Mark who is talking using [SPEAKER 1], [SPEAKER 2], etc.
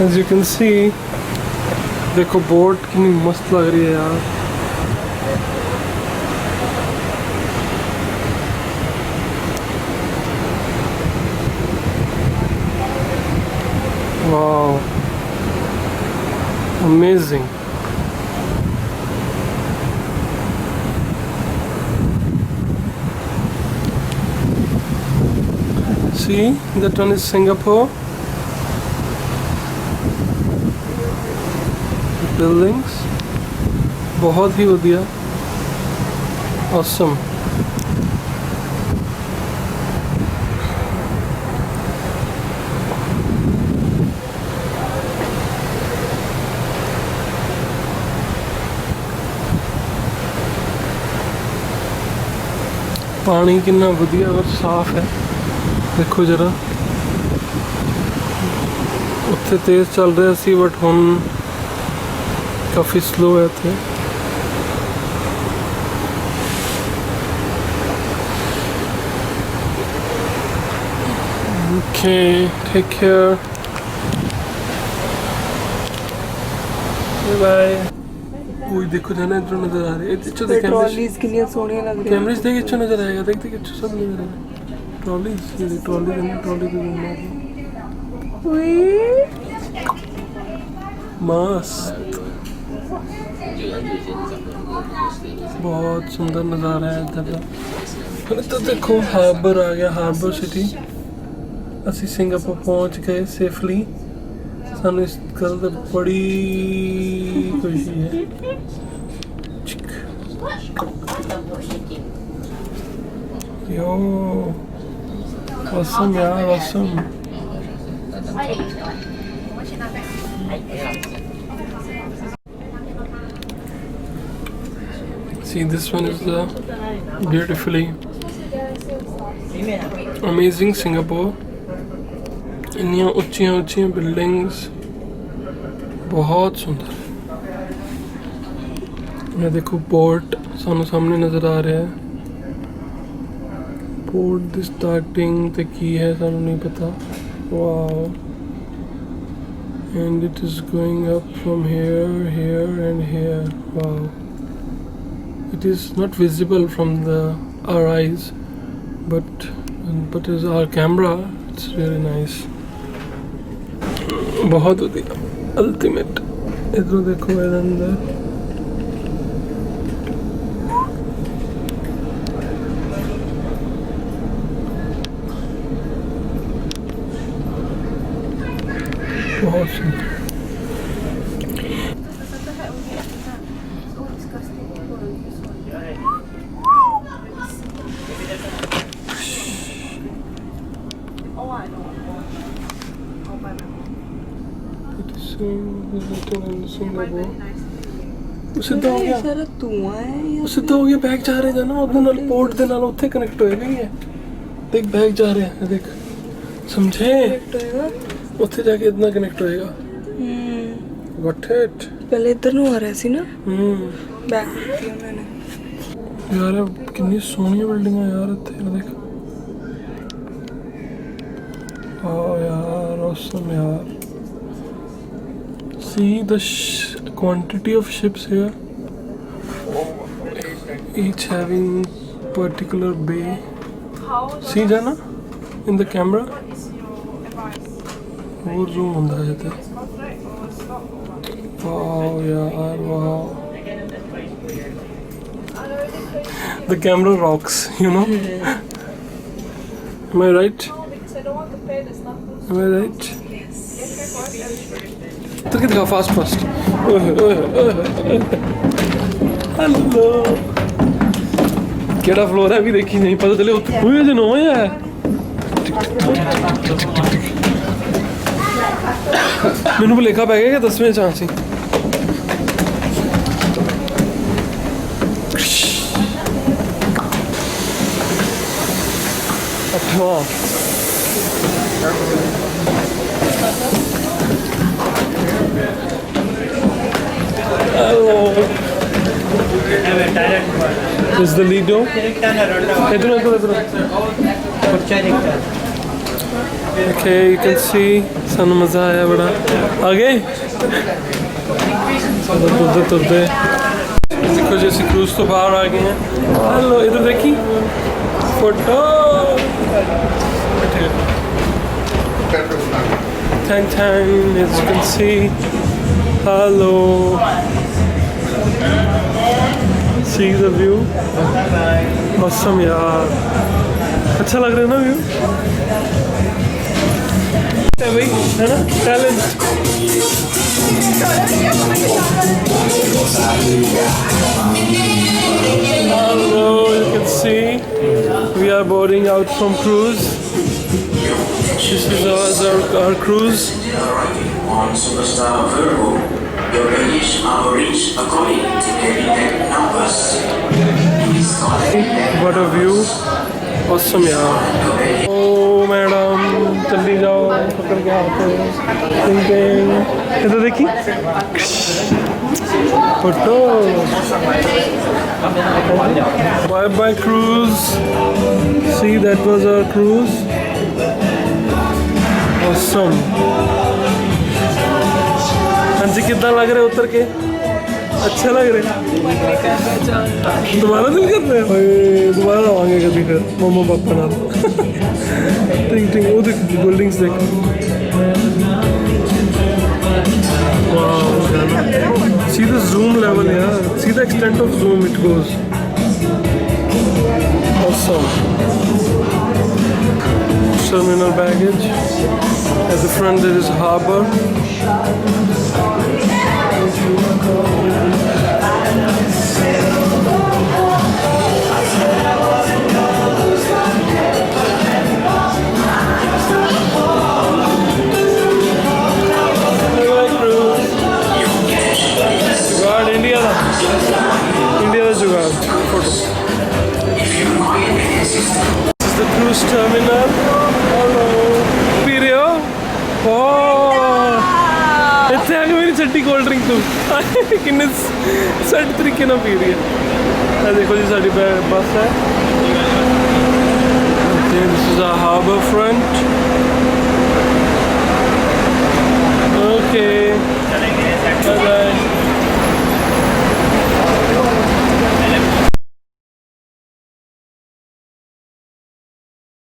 [SPEAKER 1] As you can see, देखो boat कितनी मस्त लग रही है यार। Wow, amazing. See, that one is Singapore. Buildings, बहुत ही बढ़िया, awesome. पानी कितना बढ़िया और साफ है, देखो जरा। उत्थे तेज चल रहा सी बट हुण काफ़ी स्लो है थे। Okay, take care. Bye bye. ओए देखो जाना इधर नजर आ रही है। इच्छा देख
[SPEAKER 2] ट्रॉलीज कितनी सोहनी लग रही है।
[SPEAKER 1] कैमरेज देख इच्छा नजर आएगा। देख देख इच्छा सब नजर आएगा। ट्रॉलीज ये ट्रॉली पे घूमना है। मस्त, बहुत सुंदर नज़ारा है इधर का। तो देखो हार्बर आ गया, हार्बर सिटी। असी सिंगापुर पहुंच गए सेफली। सानू इस गल दी बड़ी खुशी है। यो awesome यार, awesome. See, this one is the beautifully amazing Singapore. इन्नियां ऊंचियां बिल्डिंग्स, बहुत सुंदर। मैं देखो पोर्ट सामने सामने नजर आ रहा है। पोर्ट दी स्टार्टिंग ते की है सानू नहीं पता। Wow, and it is going up from here, here and here. Wow, it is not visible from our eyes, but as our camera, it's really nice. बहुत बढ़िया, अल्टीमेट। इधर देखो अंदर बहुत सुंदर। ਸਿੱਧਾ ਹੋ ਗਿਆ, ਸਾਰਾ ਧੂਆਂ ਹੈ। ਸਿੱਧਾ ਹੋ ਗਿਆ, ਬੈਗ ਜਾ ਰਿਹਾ ਜਾਨਾ ਉਹਦੇ ਨਾਲ, ਪੋਰਟ ਦੇ ਨਾਲ ਉੱਥੇ ਕਨੈਕਟ ਹੋਏਗਾ ਹੀ ਹੈ। ਦੇਖ ਬੈਗ ਜਾ ਰਿਹਾ ਹੈ, ਦੇਖ ਸਮਝੇ, ਉੱਥੇ ਜਾ ਕੇ ਇतना ਕਨੈਕਟ ਹੋਏਗਾ। Got it. ਪਹਿਲੇ ਇੱਧਰ ਨੂੰ ਆ ਰਿਹਾ ਸੀ ਨਾ। ਬੈਗ ਦਿੱਤੀ ਉਹਨਾਂ ਨੇ। ਯਾਰ ਕਿੰਨੀ ਸੋਹਣੀਆਂ ਬਿਲਡਿੰਗਾਂ ਯਾਰ ਇੱਥੇ, ਦੇਖ। ਆ ਯਾਰ awesome यार। See the quantity of ships here, each having particular bay. See Jana in the camera, more zoom hunda hai te। Wow yaar, wow, the camera rocks, you know. Am I right? Am I right? तो कितना fast hello, केड़ा floor है अभी देखी नहीं, पता चले हुए जो नवा है। मैनू भुलेखा पै गया कि 10वें चांस ही। 8वां। Hello. This is the Lido. इधर Okay, you can see सन मज़ा आया बड़ा आगे तुरते तुरते देखो जैसे क्रूज तो बाहर आ गए हैं हेलो इधर देखी photo Tang Tang as you can see hello see the view awesome यार अच्छा लग रहा है ना व्यू है भाई है ना talent hello you can see we are boarding out from cruise this is our cruise
[SPEAKER 3] on Superstar Virgo. Your baggage are arranged according to cabin numbers. Please contact
[SPEAKER 1] what a view awesome यार ओ madam जल्दी जाओ पकड़ के हाथ thinking इधर देखी photo bye bye cruise see that was our cruise awesome हाँ जी कितना लग रहा है उतर के अच्छा लग रहा है दोबारा दिल कर रहे हैं दोबारा आवांगे कभी फिर मम्मा पापा नाल टिंग टिंग वो देख बिल्डिंग्स देख वाह see the zoom level यार see the extent of zoom it goes awesome terminal baggage at the front there is harbour India ਦਾ जुगाड़ photo This is the cruise terminal hello P रहे हो ਇੱਥੇ ਆ ਕੇ ਮੇਰੀ ਛੱਡੀ ਕੋਲਡ ਡਰਿੰਕ ਤੂੰ ਕਿੰਨੇ ਸੱਟ ਤਰੀਕੇ ਨਾਲ ਪੀ ਰਹੀ ਹੈ ਇਹ ਦੇਖੋ ਜੀ ਸਾਡੀ ਬੱਸ ਹੈ this is our Harbourfront